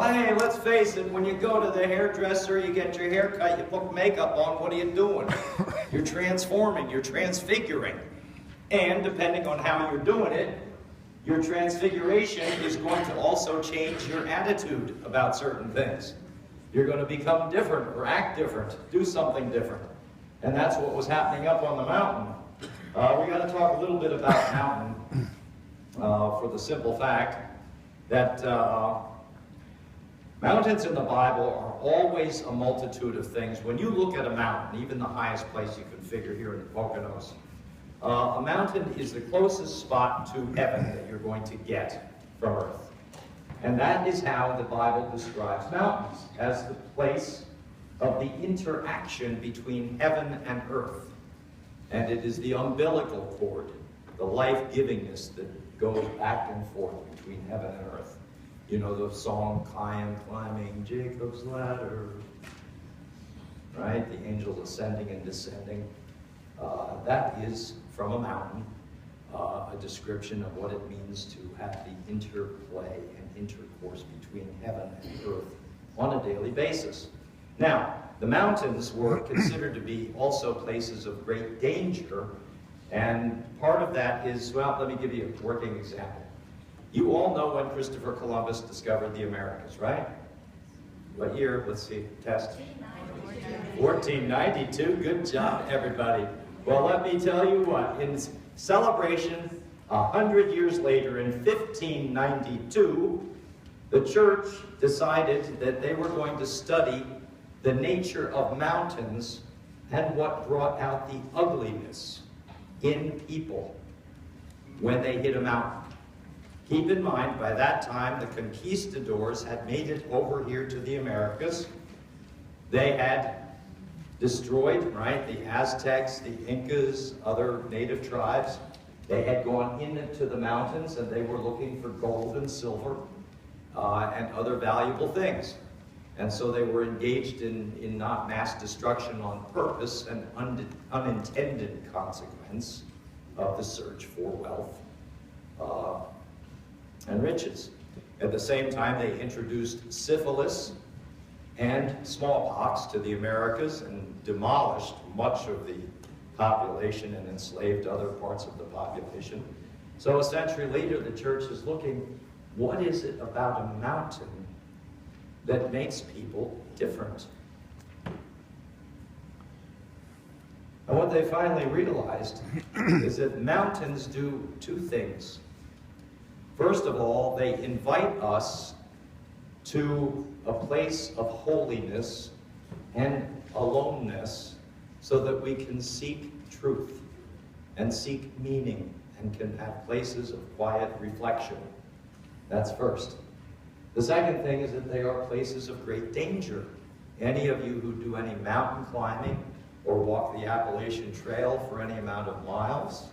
Well, hey, let's face it, when you go to the hairdresser, you get your hair cut, you put makeup on, what are you doing? You're transforming, you're transfiguring. And depending on how you're doing it, your transfiguration is going to also change your attitude about certain things. You're going to become different or act different, do something different. And that's what was happening up on the mountain. We got to talk a little bit about mountain for the simple fact that mountains in the Bible are always a multitude of things. When you look at a mountain, even the highest place you can figure here in the Poconos, a mountain is the closest spot to heaven that you're going to get from earth. And that is how the Bible describes mountains, as the place of the interaction between heaven and earth. And it is the umbilical cord, the life-givingness that goes back and forth between heaven and earth. You know the song, climbing Jacob's ladder, right? The angels ascending and descending. That is, from a mountain, a description of what it means to have the interplay and intercourse between heaven and earth on a daily basis. Now, the mountains were considered to be also places of great danger, and part of that is, well, let me give you a working example. You all know when Christopher Columbus discovered the Americas, right? What year? Let's see, test. 1492. Good job, everybody. Well, let me tell you what, in celebration 100 years later, in 1592, the church decided that they were going to study the nature of mountains and what brought out the ugliness in people when they hit a mountain. Keep in mind, by that time, the conquistadors had made it over here to the Americas. They had destroyed, right, the Aztecs, the Incas, other native tribes. They had gone into the mountains and they were looking for gold and silver and other valuable things. And so they were engaged in not mass destruction on purpose, an unintended consequence of the search for wealth and riches. At the same time, they introduced syphilis and smallpox to the Americas and demolished much of the population and enslaved other parts of the population. So a century later, the church is looking, what is it about a mountain that makes people different? And what they finally realized is that mountains do two things. First of all, they invite us to a place of holiness and aloneness so that we can seek truth and seek meaning and can have places of quiet reflection. That's first. The second thing is that they are places of great danger. Any of you who do any mountain climbing or walk the Appalachian Trail for any amount of miles